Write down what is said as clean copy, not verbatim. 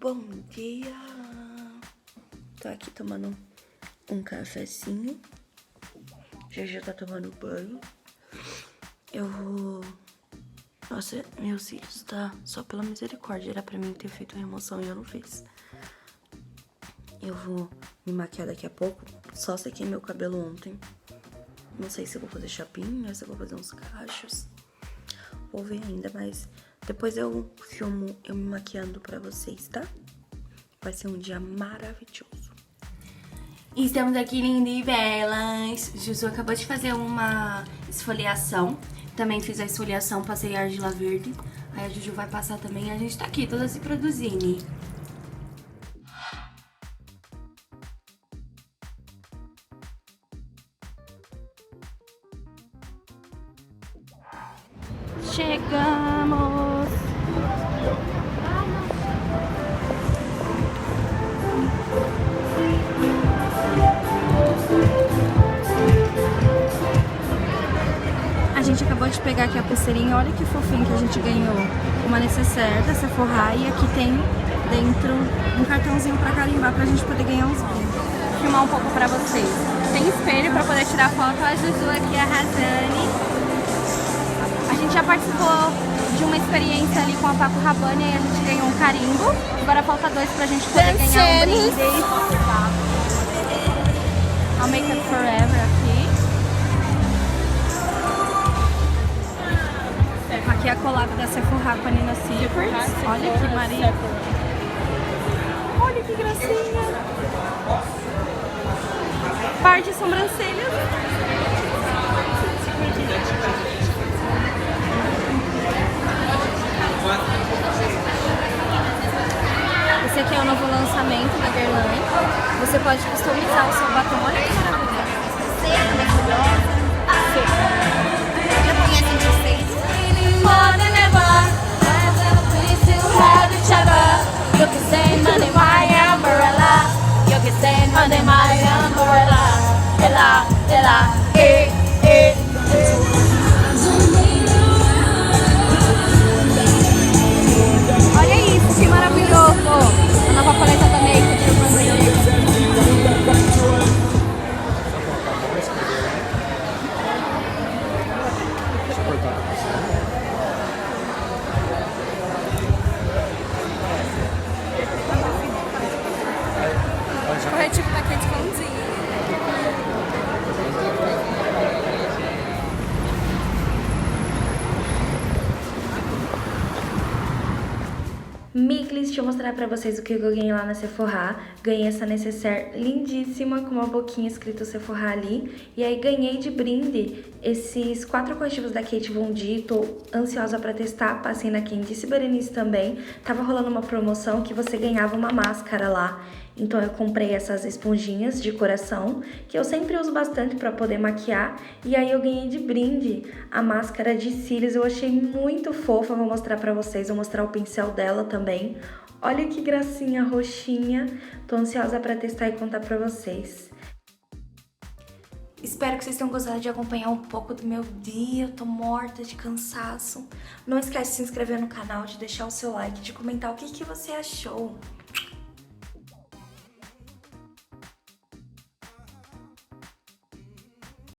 bom dia! Tô aqui tomando um cafezinho. Já tá tomando banho. Eu vou... Nossa, meus cílios tá só pela misericórdia. Era pra mim ter feito a remoção e eu não fiz. Eu vou me maquiar daqui a pouco. Só sequei meu cabelo ontem. Não sei se eu vou fazer chapinha, se eu vou fazer uns cachos. Vou ver ainda, mas depois eu filmo eu me maquiando pra vocês, tá? Vai ser um dia maravilhoso. Estamos aqui, linda e belas. Juju acabou de fazer uma esfoliação. Também fiz a esfoliação, passei argila verde. Aí a Juju vai passar também e a gente tá aqui, toda se produzindo. Chegamos! A gente acabou de pegar aqui a pulseirinha, olha que fofinho que a gente ganhou. Uma necessaire da Sephora e aqui tem dentro um cartãozinho pra carimbar pra gente poder ganhar uns brindes. Vou filmar um pouco pra vocês. Tem espelho pra poder tirar foto, a Juju aqui arrasando. A gente já participou de uma experiência ali com a Paco Rabanne e a gente ganhou um carimbo. Agora falta 2 pra gente poder ganhar um brinde. A Make Up Forever aqui. Aqui é a collab da Sephora com a Nina Secrets. Olha que Maria. Olha que gracinha. Par de sobrancelhas. Esse aqui é o novo lançamento da Guerlain. Você pode customizar o seu batom. Olha que maravilhoso. Seca, maravilhosa. Já conhecem vocês? More than ever, we still have each other. You can say money, my umbrella. You can say money, my umbrella. Ela, ela, Olha isso, que maravilhoso! A nova paleta da Make Up. Corretivo da Kate Conzinha. Miclis, deixa eu mostrar pra vocês o que eu ganhei lá na Sephora. Ganhei essa necessaire lindíssima, com uma boquinha escrito Sephora ali. E aí ganhei de brinde esses 4 corretivos da Kate Von D. Tô ansiosa pra testar, passei na Candice Berenice também. Tava rolando uma promoção que você ganhava uma máscara lá. Então eu comprei essas esponjinhas de coração, que eu sempre uso bastante pra poder maquiar. E aí eu ganhei de brinde a máscara de cílios, eu achei muito fofa, vou mostrar pra vocês, vou mostrar o pincel dela também. Olha que gracinha roxinha, tô ansiosa pra testar e contar pra vocês. Espero que vocês tenham gostado de acompanhar um pouco do meu dia, eu tô morta de cansaço. Não esquece de se inscrever no canal, de deixar o seu like, de comentar o que você achou.